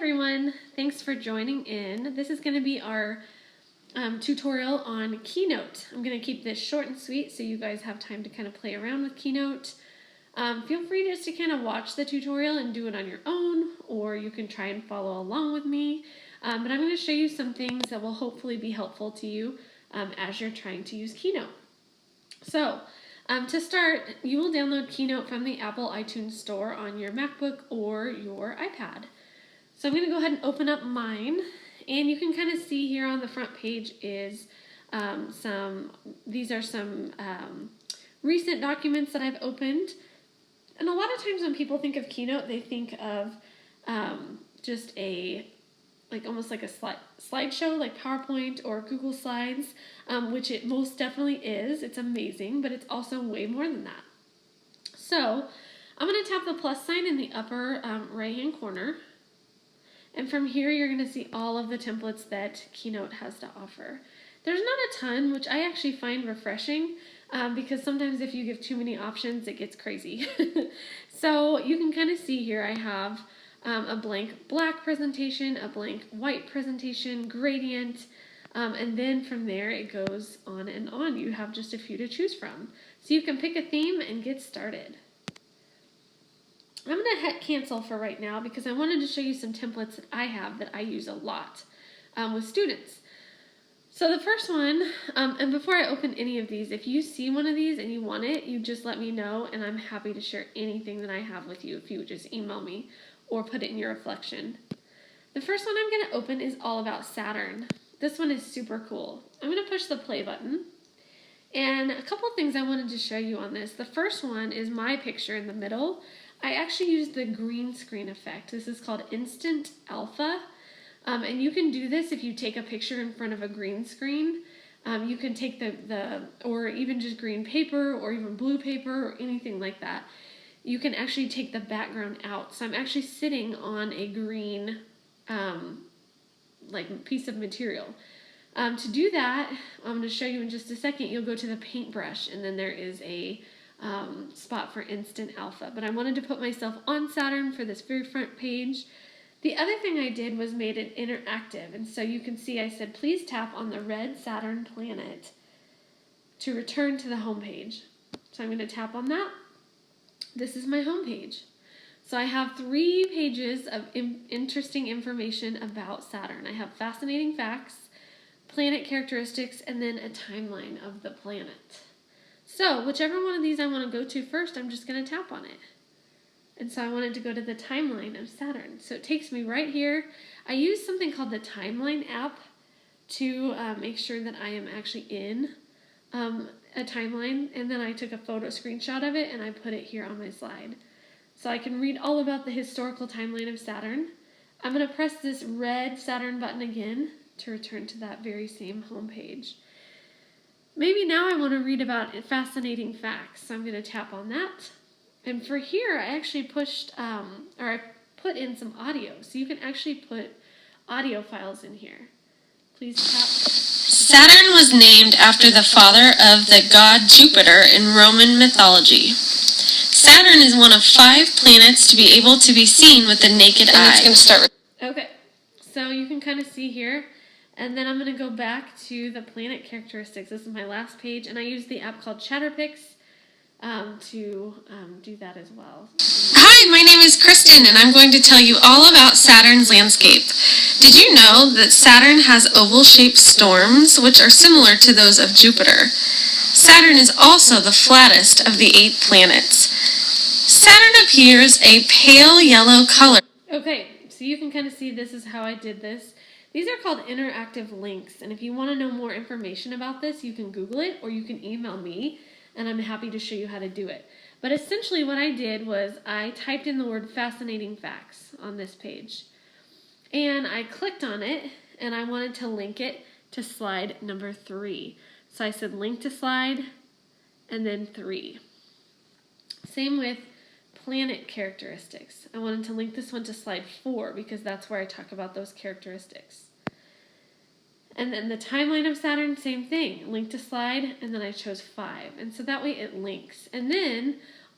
everyone, thanks for joining in. This is going to be our tutorial on Keynote. I'm going to keep this short and sweet so you guys have time to kind of play around with Keynote. Feel free just to kind of watch the tutorial and do it on your own, or you can try and follow along with me. But I'm going to show you some things that will hopefully be helpful to you as you're trying to use Keynote. So, to start, you will download Keynote from the Apple iTunes Store on your MacBook or your iPad. So I'm going to go ahead and open up mine, and you can kind of see here on the front page is these are some recent documents that I've opened. And a lot of times when people think of Keynote, they think of just almost like a slideshow, like PowerPoint or Google Slides, which it most definitely is. It's amazing, but it's also way more than that. So I'm going to tap the plus sign in the upper right-hand corner. And from here, you're going to see all of the templates that Keynote has to offer. There's not a ton, which I actually find refreshing, because sometimes if you give too many options, it gets crazy. So you can kind of see here I have a blank black presentation, a blank white presentation, gradient, and then from there it goes on and on. You have just a few to choose from. So you can pick a theme and get started. I'm going to hit cancel for right now because I wanted to show you some templates that I have that I use a lot with students. So the first one, and before I open any of these, if you see one of these and you want it, you just let me know, and I'm happy to share anything that I have with you if you would just email me or put it in your reflection. The first one I'm going to open is all about Saturn. This one is super cool. I'm going to push the play button. And a couple of things I wanted to show you on this. The first one is my picture in the middle. I actually used the green screen effect. This is called Instant Alpha. And you can do this if you take a picture in front of a green screen. You can take or even just green paper or even blue paper or anything like that. You can actually take the background out. So I'm actually sitting on a green piece of material. To do that, I'm going to show you in just a second. You'll go to the paintbrush, and then there is a spot for Instant Alpha. But I wanted to put myself on Saturn for this very front page. The other thing I did was made it interactive. And so you can see I said, please tap on the red Saturn planet to return to the home page. So I'm going to tap on that. This is my home page. So I have 3 pages of interesting information about Saturn. I have fascinating facts, planet characteristics, and then a timeline of the planet. So whichever one of these I want to go to first, I'm just going to tap on it. And so I wanted to go to the timeline of Saturn. So it takes me right here. I use something called the Timeline app to make sure that I am actually in a timeline. And then I took a screenshot of it, and I put it here on my slide. So I can read all about the historical timeline of Saturn. I'm going to press this red Saturn button again to return to that very same home page. Maybe now I want to read about fascinating facts, so I'm going to tap on that. And for here, I actually I put in some audio, so you can actually put audio files in here. Please tap. Saturn was named after the father of the god Jupiter in Roman mythology. Saturn is one of 5 planets to be able to be seen with the naked eye. Okay, so you can kind of see here. And then I'm going to go back to the planet characteristics. This is my last page, and I use the app called Chatterpix to do that as well. Hi, my name is Kristen, and I'm going to tell you all about Saturn's landscape. Did you know that Saturn has oval-shaped storms, which are similar to those of Jupiter? Saturn is also the flattest of the 8 planets. Saturn appears a pale yellow color. Okay, so you can kind of see this is how I did this. These are called interactive links, and if you want to know more information about this, you can Google it or you can email me, and I'm happy to show you how to do it. But essentially what I did was I typed in the word fascinating facts on this page, and I clicked on it, and I wanted to link it to slide number 3. So I said link to slide, and then 3. Same with planet characteristics. I wanted to link this one to slide 4 because that's where I talk about those characteristics. And then the timeline of Saturn, same thing. Link to slide, and then I chose 5. And so that way it links. And then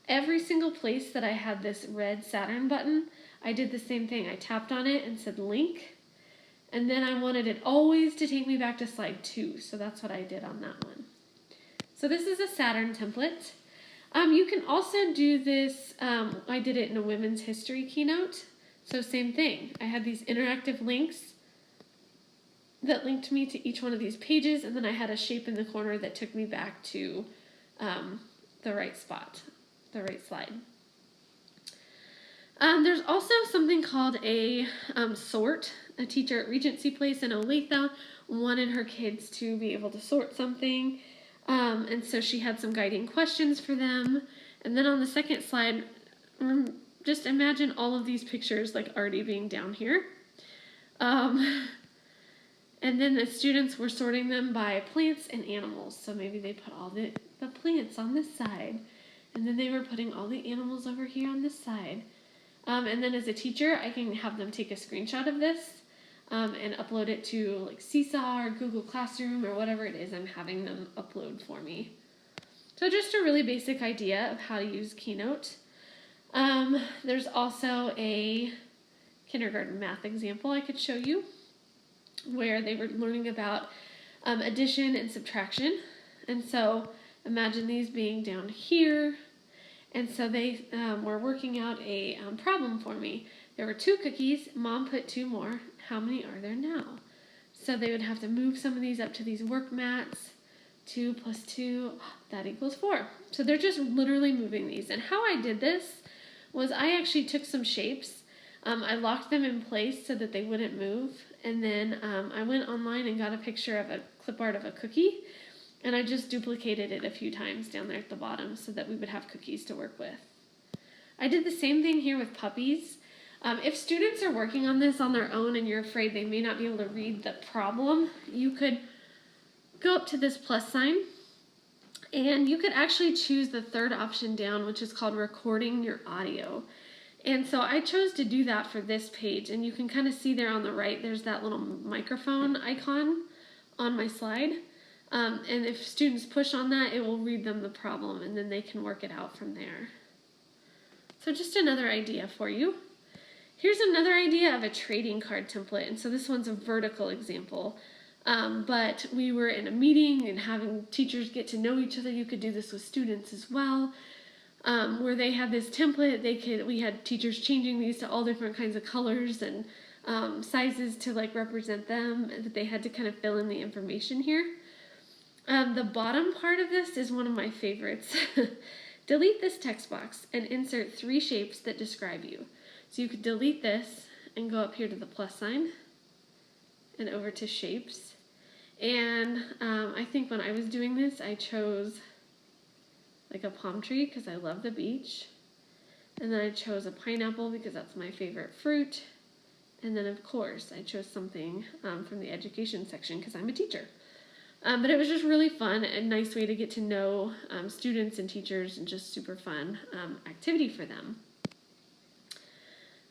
every single place that I had this red Saturn button, I did the same thing. I tapped on it and said link, and then I wanted it always to take me back to slide 2, so that's what I did on that one. So this is a Saturn template. You can also do this, I did it in a women's history keynote, so same thing. I had these interactive links that linked me to each one of these pages, and then I had a shape in the corner that took me back to the right spot, the right slide. There's also something called a sort. A teacher at Regency Place in Olathe wanted her kids to be able to sort something, and so she had some guiding questions for them. And then on the second slide, just imagine all of these pictures like already being down here. And then the students were sorting them by plants and animals. So maybe they put all the plants on this side, and then they were putting all the animals over here on this side. And then as a teacher, I can have them take a screenshot of this and upload it to like Seesaw or Google Classroom or whatever it is I'm having them upload for me. So just a really basic idea of how to use Keynote. There's also a kindergarten math example I could show you where they were learning about addition and subtraction. And so imagine these being down here. And so they were working out a problem for me. There were 2 cookies. Mom put 2 more. How many are there now? So they would have to move some of these up to these work mats. 2 plus 2, that equals 4. So they're just literally moving these. And how I did this was I actually took some shapes. I locked them in place so that they wouldn't move. And then I went online and got a picture of a clip art of a cookie. And I just duplicated it a few times down there at the bottom so that we would have cookies to work with. I did the same thing here with puppies. If students are working on this on their own and you're afraid they may not be able to read the problem, you could go up to this plus sign and you could actually choose the third option down, which is called recording your audio. And so I chose to do that for this page, and you can kind of see there on the right, there's that little microphone icon on my slide. And if students push on that, it will read them the problem, and then they can work it out from there. So just another idea for you. Here's another idea of a trading card template, and so this one's a vertical example. But we were in a meeting and having teachers get to know each other. You could do this with students as well. Where they had this template, we had teachers changing these to all different kinds of colors and sizes to like represent them, that they had to kind of fill in the information here. The bottom part of this is one of my favorites. Delete this text box and insert 3 shapes that describe you. So you could delete this and go up here to the plus sign and over to shapes. And I think when I was doing this, I chose like a palm tree because I love the beach. And then I chose a pineapple because that's my favorite fruit. And then of course I chose something from the education section because I'm a teacher. But it was just really fun, a nice way to get to know students and teachers, and just super fun activity for them.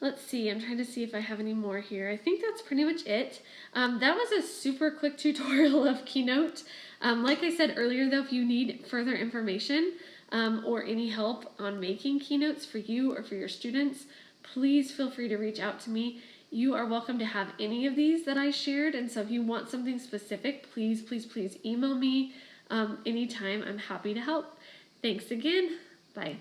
Let's see, I'm trying to see if I have any more here. I think that's pretty much it. That was a super quick tutorial of Keynote. Like I said earlier though, if you need further information or any help on making Keynotes for you or for your students, please feel free to reach out to me. You are welcome to have any of these that I shared, and so if you want something specific, please email me anytime. I'm happy to help. Thanks again.